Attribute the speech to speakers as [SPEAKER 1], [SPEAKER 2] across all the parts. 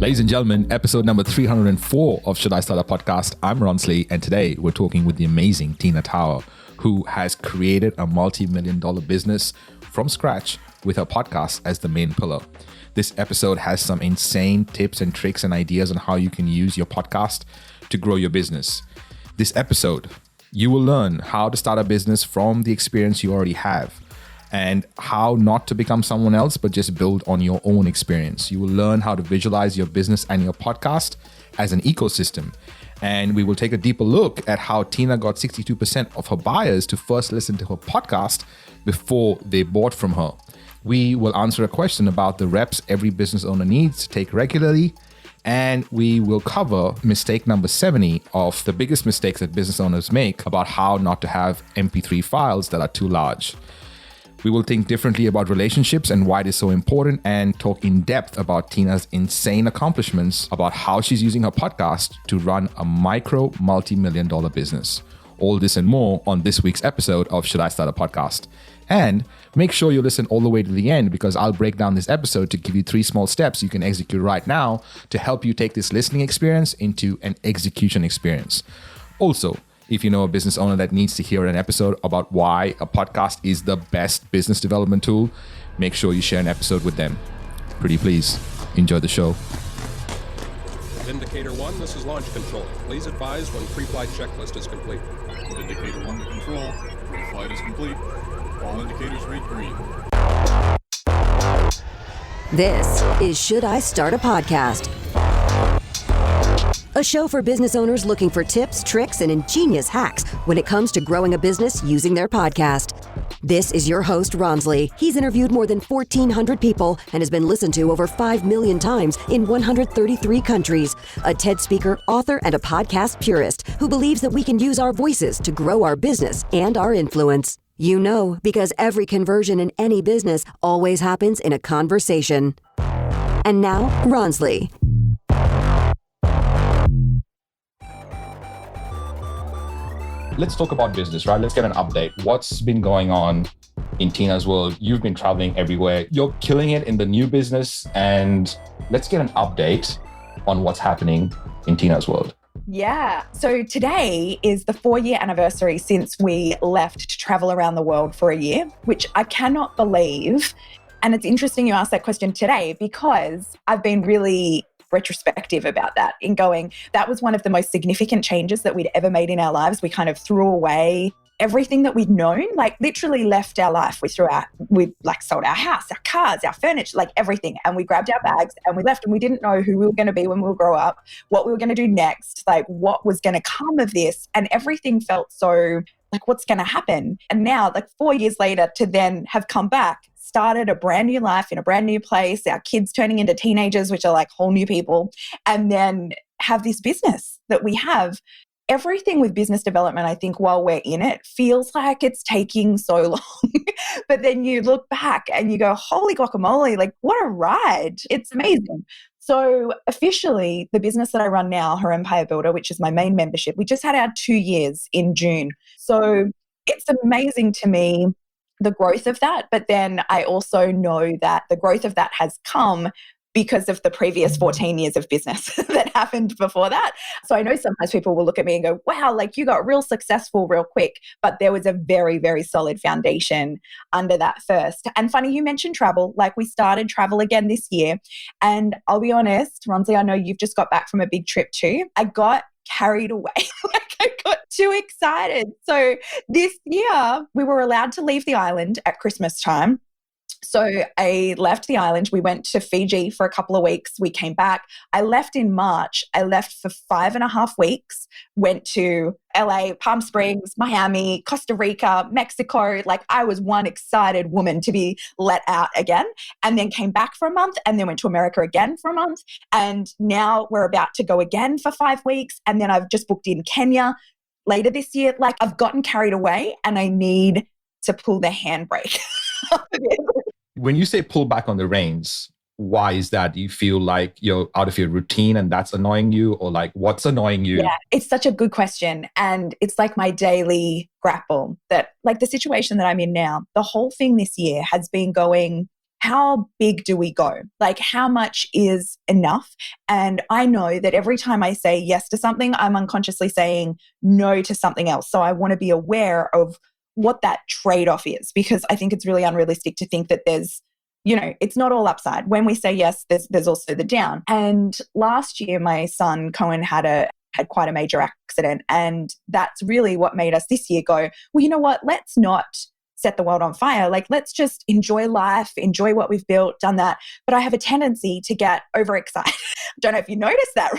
[SPEAKER 1] Ladies and gentlemen, episode number 304 of Should I Start a Podcast? I'm Ronsley, and today we're talking with the amazing Tina Tower, who has created a multi-million-dollar business from scratch with her podcast as the main pillar. This episode has some insane tips and tricks and ideas on how you can use your podcast to grow your business. This episode, you will learn how to start a business from the experience you already have, and how not to become someone else, but just build on your own experience. You will learn how to visualize your business and your podcast as an ecosystem. And we will take a deeper look at how Tina got 62% of her buyers to first listen to her podcast before they bought from her. We will answer a question about the reps every business owner needs to take regularly. And we will cover mistake number 70 of the biggest mistakes that business owners make about how not to have MP3 files that are too large. We will think differently about relationships and why it is so important, and talk in depth about Tina's insane accomplishments about how she's using her podcast to run a micro-multimillion-dollar business. All this and more on this week's episode of Should I Start a Podcast? And make sure you listen all the way to the end, because I'll break down this episode to give you 3 small steps you can execute right now to help you take this listening experience into an execution experience. Also, if you know a business owner that needs to hear an episode about why a podcast is the best business development tool, make sure you share an episode with them. Pretty please, enjoy the show.
[SPEAKER 2] Indicator 1, this is launch control. Please advise when pre-flight checklist is complete.
[SPEAKER 3] Indicator 1 to control. Pre-flight is complete. All indicators read green.
[SPEAKER 4] This is Should I Start a Podcast? A show for business owners looking for tips, tricks, and ingenious hacks when it comes to growing a business using their podcast. This is your host, Ronsley. He's interviewed more than 1,400 people and has been listened to over 5 million times in 133 countries. A TED speaker, author, and a podcast purist who believes that we can use our voices to grow our business and our influence. You know, because every conversion in any business always happens in a conversation. And now, Ronsley.
[SPEAKER 1] Let's talk about business, right? Let's get an update. What's been going on in Tina's world? You've been traveling everywhere. You're killing it in the new business. And let's get an update on what's happening in Tina's world.
[SPEAKER 5] Yeah. So today is the 4-year anniversary since we left to travel around the world for a year, which I cannot believe. And it's interesting you asked that question today, because I've been really retrospective about that, in going, that was one of the most significant changes that we'd ever made in our lives. We kind of threw away everything that we'd known, like literally left our life. We sold our house, our cars, our furniture, like everything. And we grabbed our bags and we left, and we didn't know who we were going to be when we grow up, what we were going to do next, like what was going to come of this. And everything felt so like, what's going to happen? And now, like 4 years later, to then have come back, started a brand new life in a brand new place, our kids turning into teenagers, which are like whole new people, and then have this business that we have. Everything with business development, I think, while we're in it, feels like it's taking so long. But then you look back and you go, holy guacamole, like what a ride. It's amazing. So officially, the business that I run now, Her Empire Builder, which is my main membership, we just had our 2 years in June. So it's amazing to me, the growth of that. But then I also know that the growth of that has come because of the previous 14 years of business that happened before that. So I know sometimes people will look at me and go, wow, like you got real successful real quick, but there was a very, very solid foundation under that first. And funny, you mentioned travel, like we started travel again this year. And I'll be honest, Ronsley, I know you've just got back from a big trip too. I got carried away. Like I got too excited. So this year we were allowed to leave the island at Christmas time. So I left the island. We went to Fiji for a couple of weeks. We came back. I left in March. I left for 5.5 weeks, went to LA, Palm Springs, Miami, Costa Rica, Mexico. Like I was one excited woman to be let out again, and then came back for a month, and then went to America again for a month. And now we're about to go again for 5 weeks. And then I've just booked in Kenya later this year. Like I've gotten carried away and I need to pull the handbrake.
[SPEAKER 1] When you say pull back on the reins, why is that? Do you feel like you're out of your routine and that's annoying you, or like what's annoying you?
[SPEAKER 5] Yeah, it's such a good question. And it's like my daily grapple that like the situation that I'm in now, the whole thing this year has been going, how big do we go? Like, how much is enough? And I know that every time I say yes to something, I'm unconsciously saying no to something else. So I want to be aware of what that trade-off is, because I think it's really unrealistic to think that there's, it's not all upside. When we say yes, there's also the down. And last year, my son Cohen had quite a major accident. And that's really what made us this year go, well, you know what? Let's not set the world on fire. Like, let's just enjoy life, enjoy what we've built, done that. But I have a tendency to get overexcited. Don't know if you noticed that.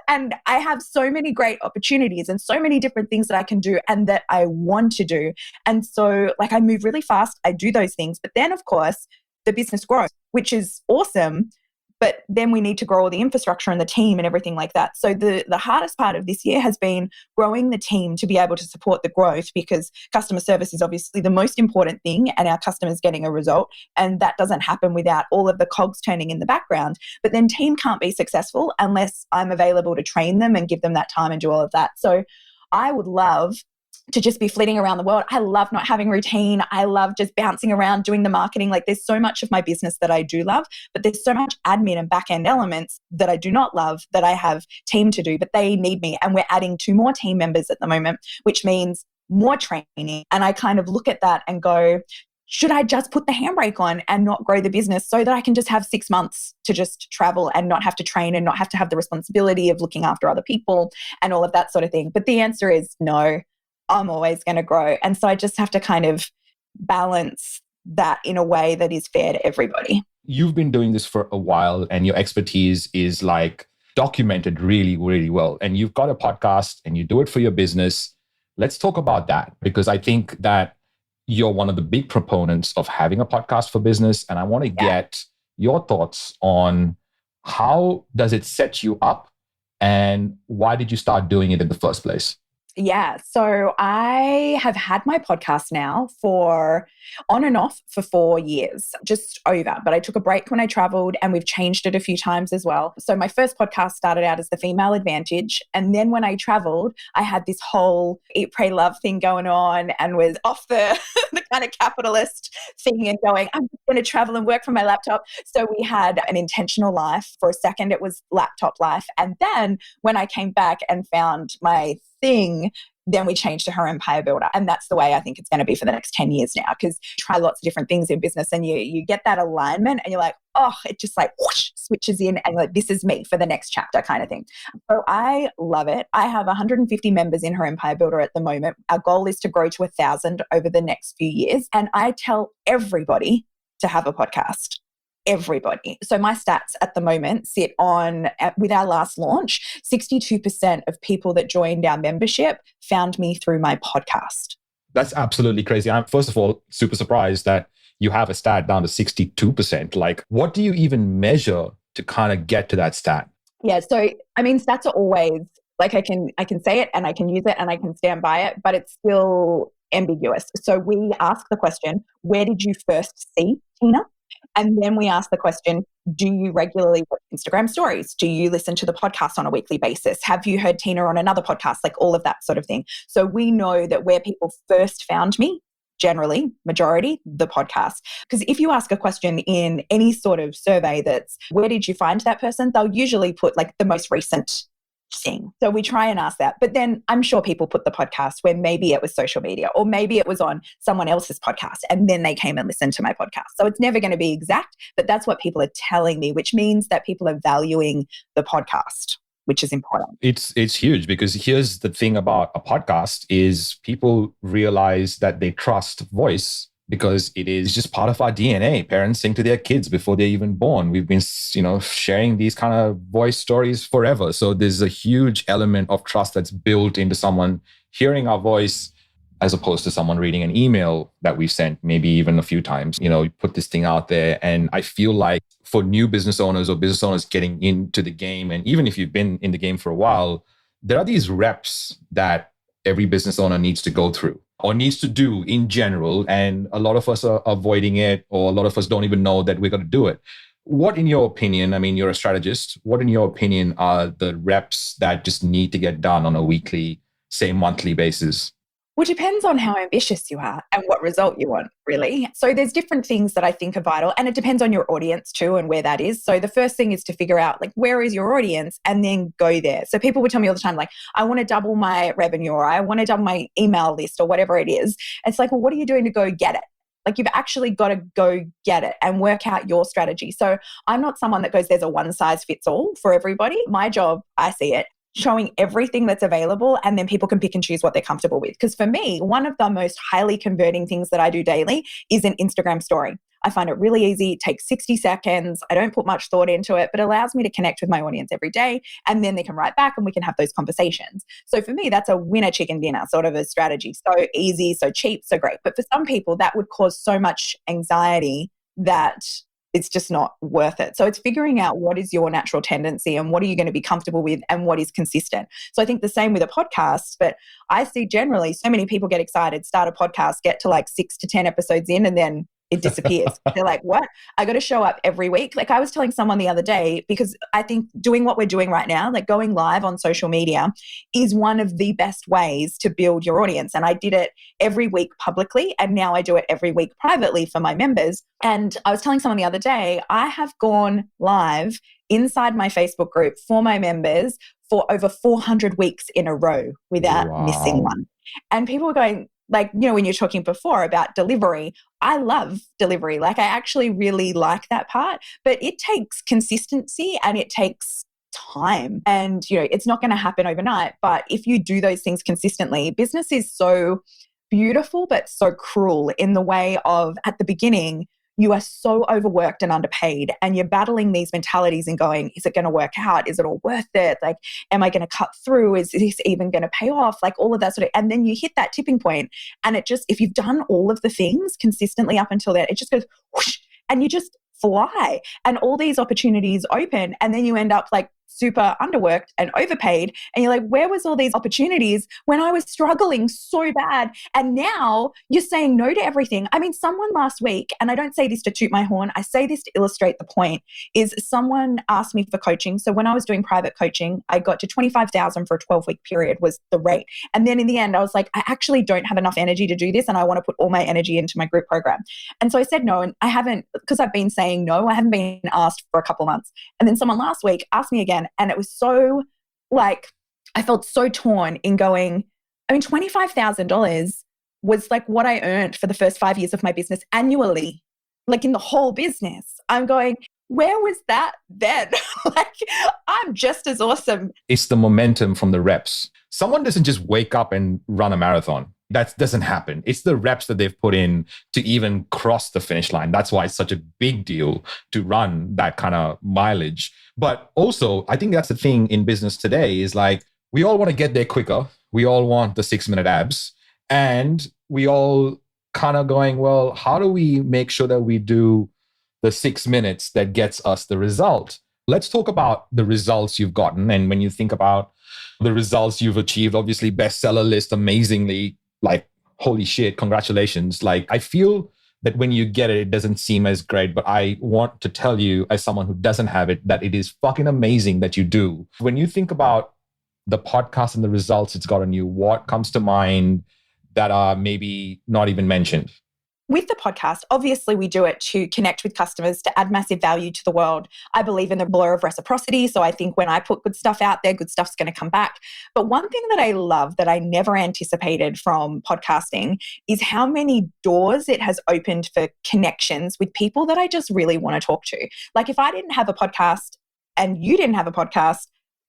[SPEAKER 5] And I have so many great opportunities and so many different things that I can do and that I want to do. And so, like, I move really fast. I do those things. But then, of course, the business grows, which is awesome. But then we need to grow all the infrastructure and the team and everything like that. So the hardest part of this year has been growing the team to be able to support the growth, because customer service is obviously the most important thing and our customers getting a result. And that doesn't happen without all of the cogs turning in the background. But then team can't be successful unless I'm available to train them and give them that time and do all of that. So I would love to just be flitting around the world. I love not having routine. I love just bouncing around, doing the marketing. Like, there's so much of my business that I do love, but there's so much admin and back end elements that I do not love that I have team to do, but they need me. And we're adding 2 more team members at the moment, which means more training. And I kind of look at that and go, should I just put the handbrake on and not grow the business so that I can just have 6 months to just travel and not have to train and not have to have the responsibility of looking after other people and all of that sort of thing? But the answer is no. I'm always going to grow. And so I just have to kind of balance that in a way that is fair to everybody.
[SPEAKER 1] You've been doing this for a while and your expertise is like documented really, really well. And you've got a podcast and you do it for your business. Let's talk about that, because I think that you're one of the big proponents of having a podcast for business. And I want to get your thoughts on how does it set you up and why did you start doing it in the first place?
[SPEAKER 5] Yeah. So I have had my podcast now for on and off for 4 years, just over. But I took a break when I traveled and we've changed it a few times as well. So my first podcast started out as The Female Advantage. And then when I traveled, I had this whole eat, pray, love thing going on and was off the, the kind of capitalist thing and going, I'm just going to travel and work from my laptop. So we had an intentional life. For a second, it was laptop life. And then when I came back and found my thing, then we changed to Her Empire Builder. And that's the way I think it's going to be for the next 10 years now, because you try lots of different things in business and you get that alignment and you're like, oh, it just like whoosh, switches in and like, this is me for the next chapter kind of thing. So I love it. I have 150 members in Her Empire Builder at the moment. Our goal is to grow to 1,000 over the next few years. And I tell everybody to have a podcast. Everybody. So my stats at the moment sit on, with our last launch, 62% of people that joined our membership found me through my podcast.
[SPEAKER 1] That's absolutely crazy. I'm, first of all, super surprised that you have a stat down to 62%. Like, what do you even measure to kind of get to that stat?
[SPEAKER 5] Yeah. So, I mean, stats are always like, I can say it and I can use it and I can stand by it, but it's still ambiguous. So we ask the question, where did you first see Tina? And then we ask the question, do you regularly watch Instagram stories? Do you listen to the podcast on a weekly basis? Have you heard Tina on another podcast? Like all of that sort of thing. So we know that where people first found me, generally, majority, the podcast. Because if you ask a question in any sort of survey that's, where did you find that person? They'll usually put like the most recent thing. So we try and ask that. But then I'm sure people put the podcast where maybe it was social media or maybe it was on someone else's podcast and then they came and listened to my podcast. So it's never going to be exact, but that's what people are telling me, which means that people are valuing the podcast, which is important.
[SPEAKER 1] It's huge, because here's the thing about a podcast is people realize that they trust voice because it is just part of our DNA. Parents sing to their kids before they're even born. We've been, sharing these kind of voice stories forever. So there's a huge element of trust that's built into someone hearing our voice as opposed to someone reading an email that we've sent maybe even a few times. You put this thing out there. And I feel like for new business owners or business owners getting into the game, and even if you've been in the game for a while, there are these reps that every business owner needs to go through or needs to do in general. And a lot of us are avoiding it, or a lot of us don't even know that we're going to do it. What, in your opinion, I mean, you're a strategist, what in your opinion are the reps that just need to get done on a weekly, say monthly basis?
[SPEAKER 5] Well, it depends on how ambitious you are and what result you want, really. So there's different things that I think are vital, and it depends on your audience too and where that is. So the first thing is to figure out like, where is your audience, and then go there. So people would tell me all the time, like, I want to double my revenue, or I want to double my email list, or whatever it is. It's like, well, what are you doing to go get it? Like, you've actually got to go get it and work out your strategy. So I'm not someone that goes, there's a one size fits all for everybody. My job, I see it, showing everything that's available, and then people can pick and choose what they're comfortable with. Because for me, one of the most highly converting things that I do daily is an Instagram story. I find it really easy. It takes 60 seconds. I don't put much thought into it, but it allows me to connect with my audience every day. And then they can write back and we can have those conversations. So for me, that's a winner chicken dinner sort of a strategy. So easy, so cheap, so great. But for some people, that would cause so much anxiety that it's just not worth it. So it's figuring out what is your natural tendency and what are you going to be comfortable with and what is consistent. So I think the same with a podcast, but I see generally so many people get excited, start a podcast, get to like 6 to 10 episodes in, and then it disappears. They're like, what? I got to show up every week. Like I was telling someone the other day, because I think doing what we're doing right now, like going live on social media, is one of the best ways to build your audience. And I did it every week publicly, and now I do it every week privately for my members. And I was telling someone the other day, I have gone live inside my Facebook group for my members for over 400 weeks in a row without missing one. And people were going, like, you know, when you're talking before about delivery, I love delivery. Like I actually really like that part, but it takes consistency and it takes time. And, you know, it's not going to happen overnight, but if you do those things consistently, business is so beautiful, but so cruel in the way of at the beginning, you are so overworked and underpaid, and you're battling these mentalities and going, is it going to work out? Is it all worth it? Like, am I going to cut through? Is this even going to pay off? Like all of that sort of, and then you hit that tipping point, and it just, if you've done all of the things consistently up until then, it just goes whoosh, and you just fly, and all these opportunities open, and then you end up like super underworked and overpaid. And you're like, where was all these opportunities when I was struggling so bad? And now you're saying no to everything. I mean, someone last week, and I don't say this to toot my horn, I say this to illustrate the point, is someone asked me for coaching. So when I was doing private coaching, I got to 25,000 for a 12-week period was the rate. And then in the end, I was like, I actually don't have enough energy to do this, and I want to put all my energy into my group program. And so I said no, and I haven't, because I've been saying no, I haven't been asked for a couple of months. And then someone last week asked me again, and it was so like, I felt so torn in going, I mean, $25,000 was like what I earned for the first 5 years of my business annually, like in the whole business. I'm going, where was that then? Like, I'm just as awesome.
[SPEAKER 1] It's the momentum from the reps. Someone doesn't just wake up and run a marathon. That doesn't happen. It's the reps that they've put in to even cross the finish line. That's why it's such a big deal to run that kind of mileage. But also, I think that's the thing in business today is like, we all want to get there quicker. We all want the 6-minute abs. And we all kind of going, well, how do we make sure that we do the 6 minutes that gets us the result? Let's talk about the results you've gotten. And when you think about the results you've achieved, obviously bestseller list, amazingly, like, holy shit, congratulations. Like, I feel that when you get it, it doesn't seem as great, but I want to tell you as someone who doesn't have it, that it is fucking amazing that you do. When you think about the podcast and the results it's gotten you, what comes to mind that are maybe not even mentioned?
[SPEAKER 5] With the podcast, obviously we do it to connect with customers, to add massive value to the world. I believe in the law of reciprocity. So I think when I put good stuff out there, good stuff's going to come back. But one thing that I love that I never anticipated from podcasting is how many doors it has opened for connections with people that I just really want to talk to. Like if I didn't have a podcast and you didn't have a podcast,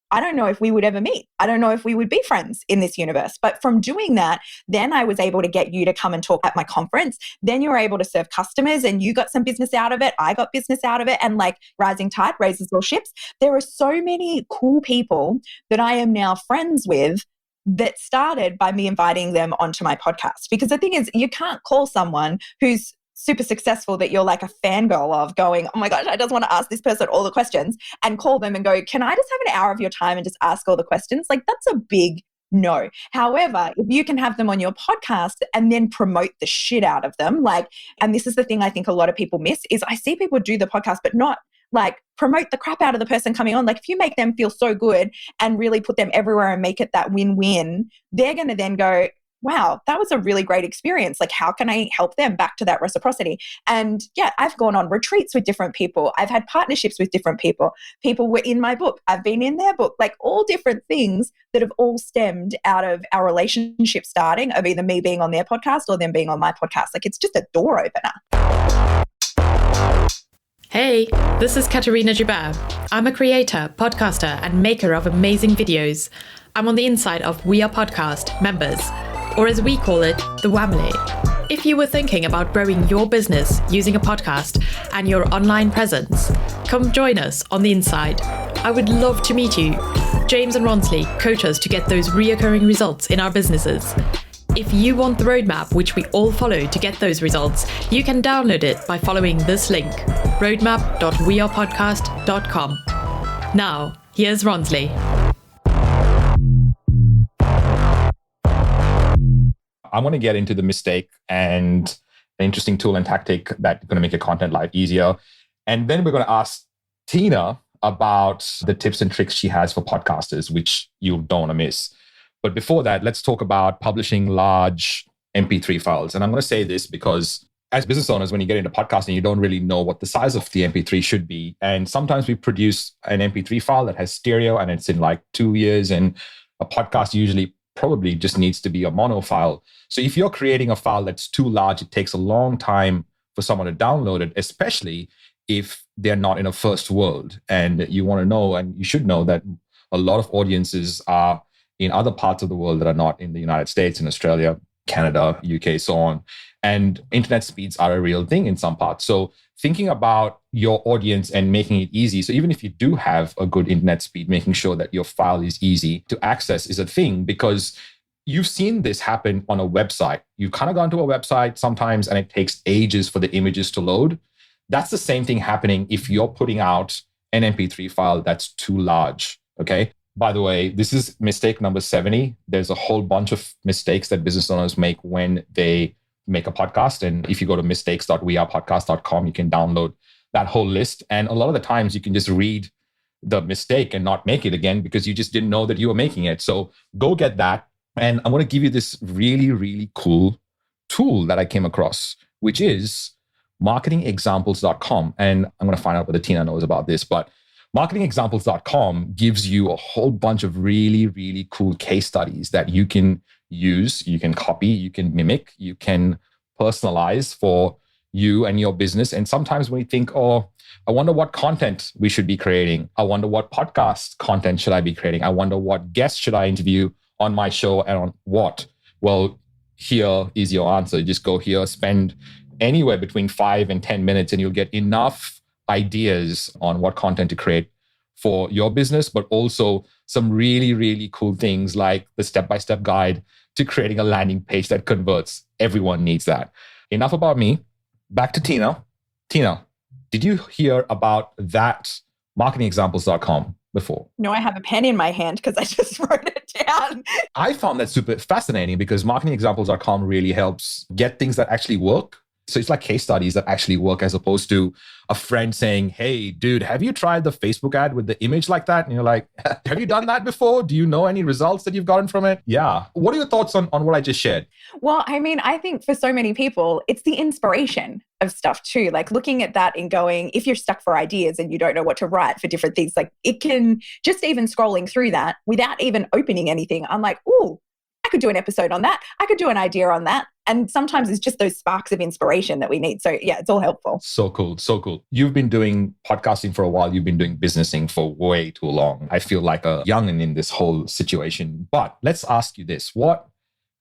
[SPEAKER 5] I don't know if we would ever meet. I don't know if we would be friends in this universe. But from doing that, then I was able to get you to come and talk at my conference. Then you were able to serve customers and you got some business out of it. I got business out of it. And like rising tide raises all ships. There are so many cool people that I am now friends with that started by me inviting them onto my podcast. Because the thing is, you can't call someone who's super successful that you're like a fangirl of going, oh my gosh, I just want to ask this person all the questions, and call them and go, can I just have an hour of your time and just ask all the questions? Like that's a big no. However, if you can have them on your podcast and then promote the shit out of them, like, and this is the thing I think a lot of people miss is I see people do the podcast, but not like promote the crap out of the person coming on. Like if you make them feel so good and really put them everywhere and make it that win-win, they're going to then go, wow, that was a really great experience. Like, how can I help them, back to that reciprocity? And yeah, I've gone on retreats with different people. I've had partnerships with different people. People were in my book. I've been in their book, like all different things that have all stemmed out of our relationship starting, of either me being on their podcast or them being on my podcast. Like, it's just a door opener.
[SPEAKER 6] Hey, this is Katerina Joubert. I'm a creator, podcaster, and maker of amazing videos. I'm on the inside of We Are Podcast members, or as we call it, the Wamily. If you were thinking about growing your business using a podcast and your online presence, come join us on the inside. I would love to meet you. James and Ronsley coach us to get those reoccurring results in our businesses. If you want the roadmap which we all follow to get those results, you can download it by following this link, roadmap.wearepodcast.com. Now, here's Ronsley.
[SPEAKER 1] I want to get into the mistake and the interesting tool and tactic that's going to make your content life easier. And then we're going to ask Tina about the tips and tricks she has for podcasters, which you don't want to miss. But before that, let's talk about publishing large MP3 files. And I'm going to say this because as business owners, when you get into podcasting, you don't really know what the size of the MP3 should be. And sometimes we produce an MP3 file that has stereo and it's in like 2 years. And a podcast usually probably just needs to be a mono file. So if you're creating a file that's too large, it takes a long time for someone to download it, especially if they're not in a first world. And you want to know, and you should know, that a lot of audiences are in other parts of the world that are not in the United States, in Australia, Canada, UK, so on. And internet speeds are a real thing in some parts. So thinking about your audience and making it easy. So even if you do have a good internet speed, making sure that your file is easy to access is a thing, because you've seen this happen on a website. You've kind of gone to a website sometimes and it takes ages for the images to load. That's the same thing happening if you're putting out an MP3 file that's too large, okay? By the way, this is mistake number 70. There's a whole bunch of mistakes that business owners make when they make a podcast. And if you go to mistakes.wearepodcast.com, you can download that whole list. And a lot of the times you can just read the mistake and not make it again because you just didn't know that you were making it. So go get that. And I want to give you this really, really cool tool that I came across, which is marketingexamples.com. And I'm going to find out whether Tina knows about this, but marketingexamples.com gives you a whole bunch of really, really cool case studies that you can use, you can copy, you can mimic, you can personalize for you and your business. And sometimes when you think, oh, I wonder what content we should be creating. I wonder what podcast content should I be creating. I wonder what guests should I interview on my show and on what? Well, here is your answer. You just go here, spend anywhere between 5 and 10 minutes, and you'll get enough ideas on what content to create for your business, but also some really, really cool things like the step-by-step guide to creating a landing page that converts. Everyone needs that. Enough about me. Back to Tina. Tina, did you hear about that marketingexamples.com before?
[SPEAKER 5] No, I have a pen in my hand because I just wrote it down.
[SPEAKER 1] I found that super fascinating because marketingexamples.com really helps get things that actually work. So it's like case studies that actually work, as opposed to a friend saying, hey, dude, have you tried the Facebook ad with the image like that? And you're like, have you done that before? Do you know any results that you've gotten from it? Yeah. What are your thoughts on what I just shared?
[SPEAKER 5] Well, I mean, I think for so many people, it's the inspiration of stuff too. Like looking at that and going, if you're stuck for ideas and you don't know what to write for different things, like it can just even scrolling through that without even opening anything. I'm like, ooh, I could do an episode on that. I could do an idea on that. And sometimes it's just those sparks of inspiration that we need. So yeah, it's all helpful.
[SPEAKER 1] So cool. So cool. You've been doing podcasting for a while. You've been doing businessing for way too long. I feel like a youngin' in this whole situation. But let's ask you this. What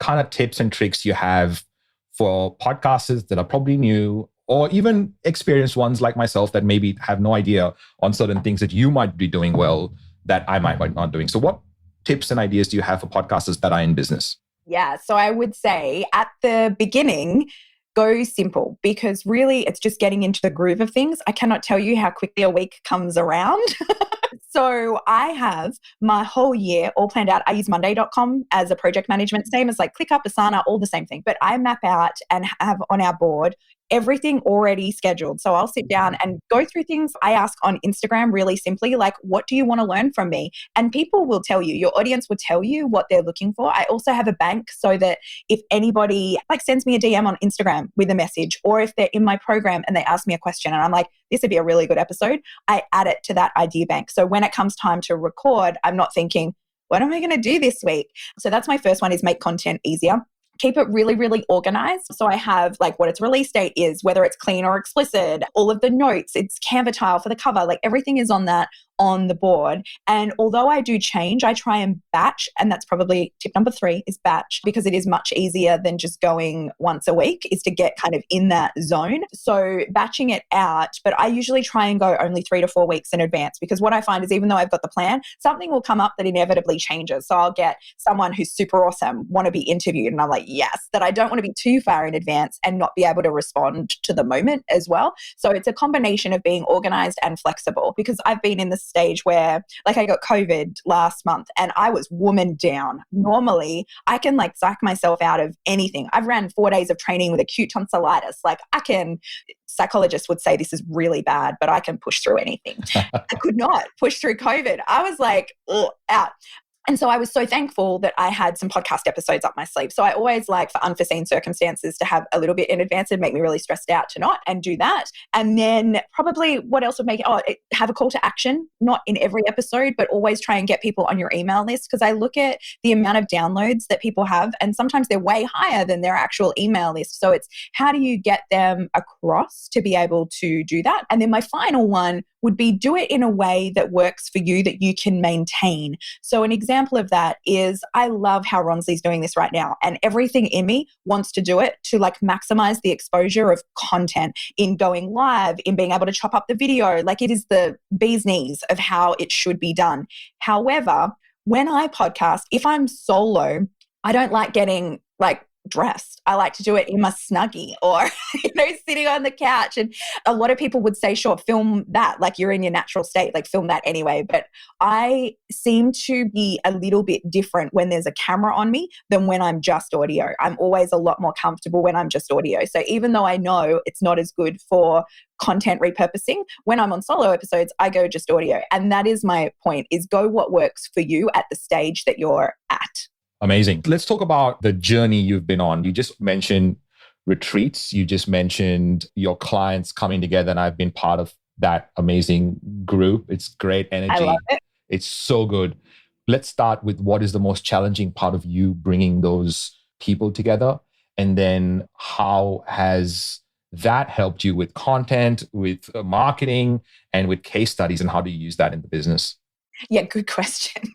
[SPEAKER 1] kind of tips and tricks you have for podcasters that are probably new, or even experienced ones like myself that maybe have no idea on certain things that you might be doing well that I might not doing? So what tips and ideas do you have for podcasters that are in business?
[SPEAKER 5] Yeah, so I would say at the beginning, go simple, because really it's just getting into the groove of things. I cannot tell you how quickly a week comes around. So I have my whole year all planned out. I use monday.com as a project management, same as like ClickUp, Asana, all the same thing. But I map out and have on our board everything already scheduled. So I'll sit down and go through things. I ask on Instagram really simply, like, what do you want to learn from me? And people will tell you, your audience will tell you what they're looking for. I also have a bank so that if anybody like sends me a DM on Instagram with a message, or if they're in my program and they ask me a question and I'm like, this would be a really good episode, I add it to that idea bank. So when it comes time to record, I'm not thinking, what am I going to do this week? So that's my first one, is make content easier. Keep it really, really organized. So I have like what its release date is, whether it's clean or explicit, all of the notes, it's Canva tile for the cover, like everything is on that on the board. And although I do change, I try and batch. And that's probably tip number 3 is batch, because it is much easier than just going once a week, is to get kind of in that zone. So batching it out, but I usually try and go only 3 to 4 weeks in advance, because what I find is even though I've got the plan, something will come up that inevitably changes. So I'll get someone who's super awesome, want to be interviewed. And I'm like, yes, that I don't want to be too far in advance and not be able to respond to the moment as well. So it's a combination of being organized and flexible, because I've been in the stage where like I got COVID last month and I was woman down. Normally I can like psych myself out of anything. I've ran 4 days of training with acute tonsillitis. Like psychologists would say this is really bad, but I can push through anything. I could not push through COVID. I was like, out. And so I was so thankful that I had some podcast episodes up my sleeve. So I always like, for unforeseen circumstances, to have a little bit in advance. It'd make me really stressed out to not, and do that. And then probably what else would make it, have a call to action, not in every episode, but always try and get people on your email list. Because I look at the amount of downloads that people have, and sometimes they're way higher than their actual email list. So it's how do you get them across to be able to do that? And then my final one would be do it in a way that works for you, that you can maintain. So an example of that is, I love how Ronsley's doing this right now, and everything in me wants to do it to like maximize the exposure of content, in going live, in being able to chop up the video. Like it is the bee's knees of how it should be done. However, when I podcast, if I'm solo, I don't like getting like dressed. I like to do it in my Snuggie or, sitting on the couch. And a lot of people would say, sure, film that, like you're in your natural state, like film that anyway. But I seem to be a little bit different when there's a camera on me than when I'm just audio. I'm always a lot more comfortable when I'm just audio. So even though I know it's not as good for content repurposing, when I'm on solo episodes, I go just audio. And that is my point, is go what works for you at the stage that you're at.
[SPEAKER 1] Amazing. Let's talk about the journey you've been on. You just mentioned retreats. You just mentioned your clients coming together, and I've been part of that amazing group. It's great energy.
[SPEAKER 5] I love it.
[SPEAKER 1] It's so good. Let's start with what is the most challenging part of you bringing those people together? And then how has that helped you with content, with marketing, and with case studies, and how do you use that in the business?
[SPEAKER 5] Yeah, good question.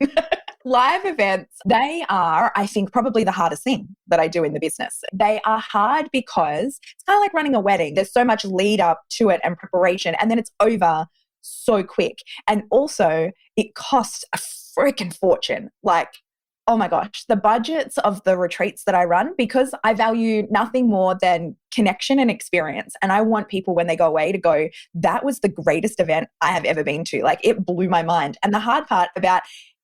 [SPEAKER 5] Live events, they are, I think, probably the hardest thing that I do in the business. They are hard because it's kind of like running a wedding. There's so much lead up to it and preparation, and then it's over so quick. And also, it costs a freaking fortune. Like, oh my gosh, the budgets of the retreats that I run, because I value nothing more than connection and experience. And I want people when they go away to go, that was the greatest event I have ever been to. Like, it blew my mind. And the hard part about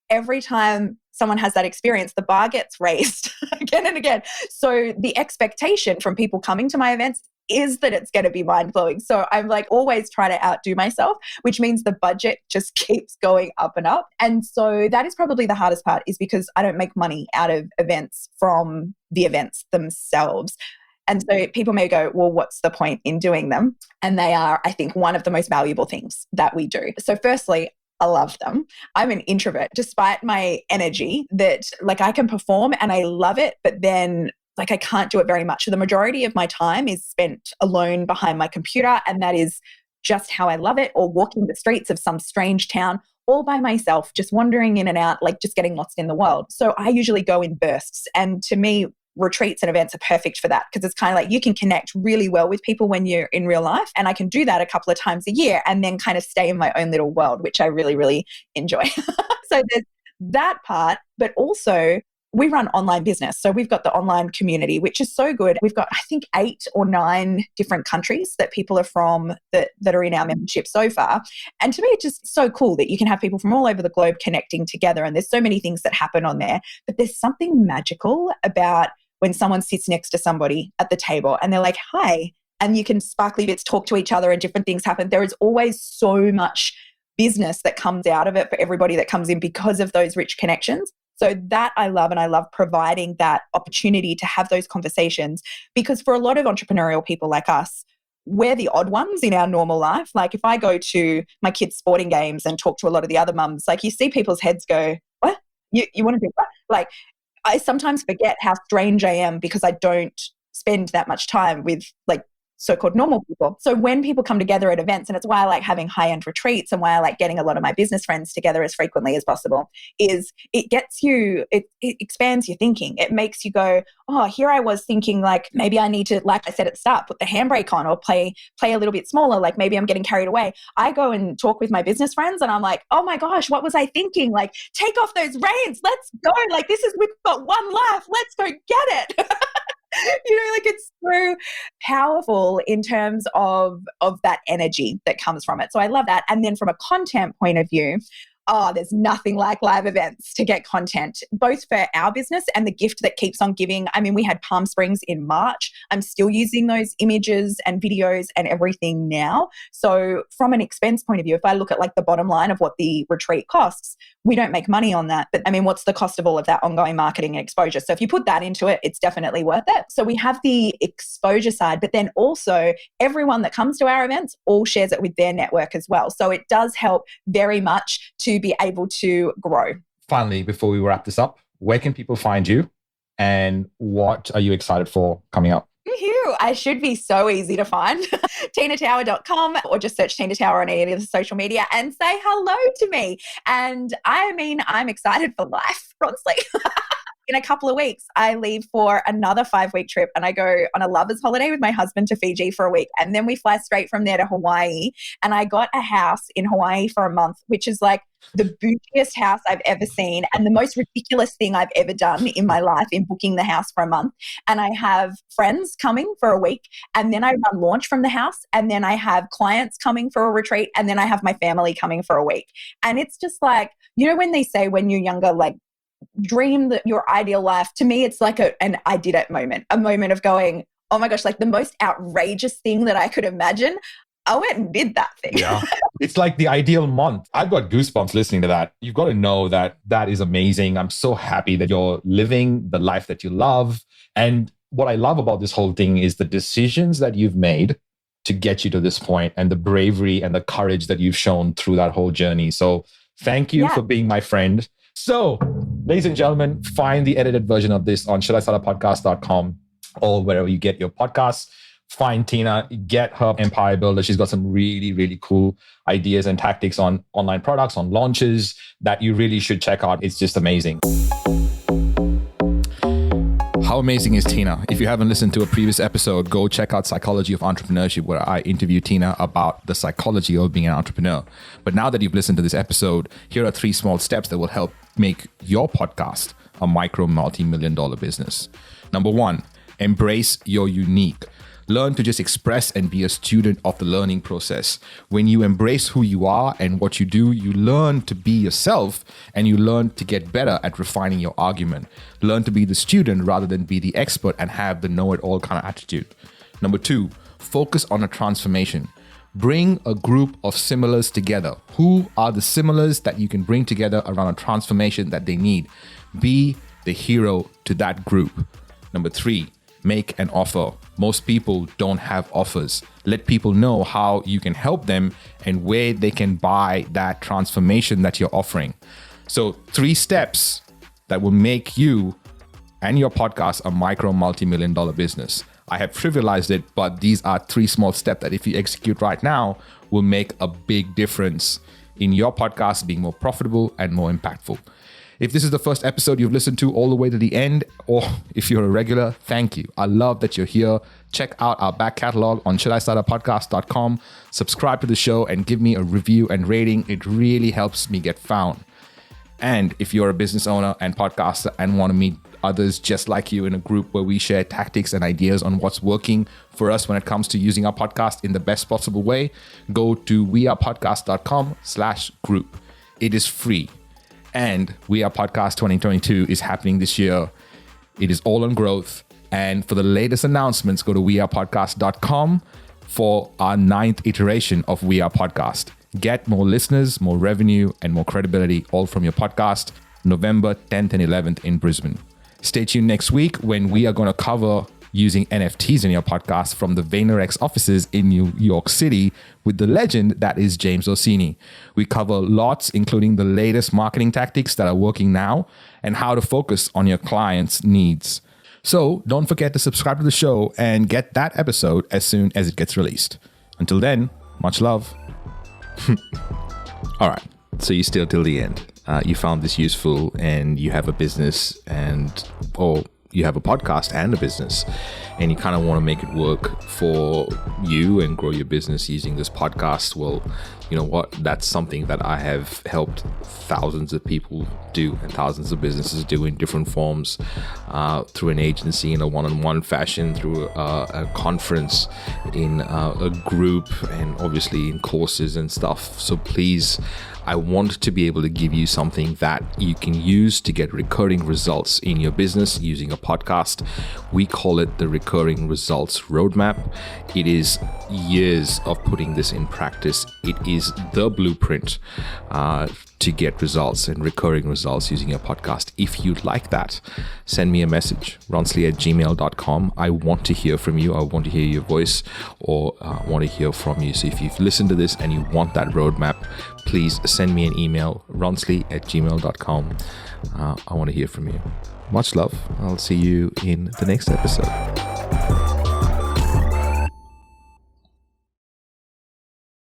[SPEAKER 5] every time someone has that experience, the bar gets raised again and again. So the expectation from people coming to my events is that it's going to be mind-blowing. So I'm like always trying to outdo myself, which means the budget just keeps going up and up. And so that is probably the hardest part, is because I don't make money out of events from the events themselves. And so people may go, well, what's the point in doing them? And they are, I think, one of the most valuable things that we do. So firstly, I love them. I'm an introvert, despite my energy, that like I can perform and I love it, but then like I can't do it very much. So the majority of my time is spent alone behind my computer, and that is just how I love it, or walking the streets of some strange town all by myself, just wandering in and out, like just getting lost in the world. So I usually go in bursts. And to me, retreats and events are perfect for that, because it's kind of like you can connect really well with people when you're in real life. And I can do that a couple of times a year and then kind of stay in my own little world, which I really, really enjoy. So there's that part, but also we run online business. So we've got the online community, which is so good. We've got, I think, 8 or 9 different countries that people are from that are in our membership so far. And to me, it's just so cool that you can have people from all over the globe connecting together. And there's so many things that happen on there. But there's something magical about when someone sits next to somebody at the table and they're like, hi, and you can sparkly bits talk to each other and different things happen. There is always so much business that comes out of it for everybody that comes in because of those rich connections. So that I love, and I love providing that opportunity to have those conversations, because for a lot of entrepreneurial people like us, we're the odd ones in our normal life. Like if I go to my kids' sporting games and talk to a lot of the other mums, like you see people's heads go, what? You want to do what? Like I sometimes forget how strange I am because I don't spend that much time with like so-called normal people. So when people come together at events, and it's why I like having high-end retreats and why I like getting a lot of my business friends together as frequently as possible, is it gets you, it expands your thinking. It makes you go, oh, here I was thinking like maybe I need to, like I said at the start, put the handbrake on or play a little bit smaller. Like maybe I'm getting carried away. I go and talk with my business friends and I'm like, oh my gosh, what was I thinking? Like take off those reins. Let's go. Like we've got one life. Let's go get it. Like it's so powerful in terms of that energy that comes from it. So I love that. And then from a content point of view, there's nothing like live events to get content, both for our business and the gift that keeps on giving. I mean, we had Palm Springs in March. I'm still using those images and videos and everything now. So from an expense point of view, if I look at like the bottom line of what the retreat costs, we don't make money on that. But I mean, what's the cost of all of that ongoing marketing and exposure? So if you put that into it, it's definitely worth it. So we have the exposure side, but then also everyone that comes to our events all shares it with their network as well. So it does help very much to be able to grow.
[SPEAKER 1] Finally, before we wrap this up, where can people find you and what are you excited for coming up?
[SPEAKER 5] I should be so easy to find. tinatower.com, or just search Tina Tower on any of the social media and say hello to me. And I mean, I'm excited for life, honestly. In a couple of weeks, I leave for another 5-week trip and I go on a lover's holiday with my husband to Fiji for a week. And then we fly straight from there to Hawaii. And I got a house in Hawaii for a month, which is like the bougiest house I've ever seen and the most ridiculous thing I've ever done in my life in booking the house for a month. And I have friends coming for a week, and then I run launch from the house, and then I have clients coming for a retreat, and then I have my family coming for a week. And it's just like, when they say when you're younger, like, dream your ideal life. To me, it's like an I did it moment, a moment of going, oh my gosh, like the most outrageous thing that I could imagine. I went and did that thing.
[SPEAKER 1] Yeah. It's like the ideal month. I've got goosebumps listening to that. You've got to know that is amazing. I'm so happy that you're living the life that you love. And what I love about this whole thing is the decisions that you've made to get you to this point and the bravery and the courage that you've shown through that whole journey. So thank you for being my friend. So, ladies and gentlemen, find the edited version of this on shouldistartapodcast.com or wherever you get your podcasts. Find Tina, get her empire builder. She's got some really, really cool ideas and tactics on online products, on launches that you really should check out. It's just amazing. How amazing is Tina? If you haven't listened to a previous episode, go check out Psychology of Entrepreneurship, where I interview Tina about the psychology of being an entrepreneur. But now that you've listened to this episode, here are 3 small steps that will help make your podcast a micro-multi-million dollar business. Number 1, embrace your unique. Learn to just express and be a student of the learning process. When you embrace who you are and what you do, you learn to be yourself and you learn to get better at refining your argument. Learn to be the student rather than be the expert and have the know-it-all kind of attitude. Number 2, focus on a transformation. Bring a group of similars together. Who are the similars that you can bring together around a transformation that they need? Be the hero to that group. Number 3, make an offer. Most people don't have offers. Let people know how you can help them and where they can buy that transformation that you're offering. So 3 steps that will make you and your podcast a micro-multi-million dollar business. I have trivialized it, but these are 3 small steps that if you execute right now will make a big difference in your podcast being more profitable and more impactful. If this is the first episode you've listened to all the way to the end, or if you're a regular, thank you. I love that you're here. Check out our back catalog on shouldistartapodcast.com. Subscribe to the show and give me a review and rating. It really helps me get found. And if you're a business owner and podcaster and want to meet others just like you in a group where we share tactics and ideas on what's working for us when it comes to using our podcast in the best possible way, go to wearepodcast.com/group. It is free. And We Are Podcast 2022 is happening this year. It is all on growth. And for the latest announcements, go to wearepodcast.com for our 9th iteration of We Are Podcast. Get more listeners, more revenue, and more credibility all from your podcast, November 10th and 11th in Brisbane. Stay tuned next week when we are going to cover using NFTs in your podcast from the VaynerX offices in New York City with the legend that is James Orsini. We cover lots, including the latest marketing tactics that are working now and how to focus on your clients' needs. So don't forget to subscribe to the show and get that episode as soon as it gets released. Until then, much love. All right. So you stay till the end. You found this useful and you have a business or you have a podcast and a business and you kind of want to make it work for you and grow your business using this podcast. Well, you know what? That's something that I have helped thousands of people do and thousands of businesses do in different forms, through an agency in a one-on-one fashion, through a conference, in a group, and obviously in courses and stuff. So please, I want to be able to give you something that you can use to get recurring results in your business using a podcast. We call it the Recurring Results Roadmap. It is years of putting this in practice. It is the blueprint to get results and recurring results using your podcast. If you'd like that, send me a message, ronsley@gmail.com. I want to hear from you. I want to hear your voice, or want to hear from you. So if you've listened to this and you want that roadmap, please send me an email, ronsley@gmail.com. I want to hear from you. Much love. I'll see you in the next episode.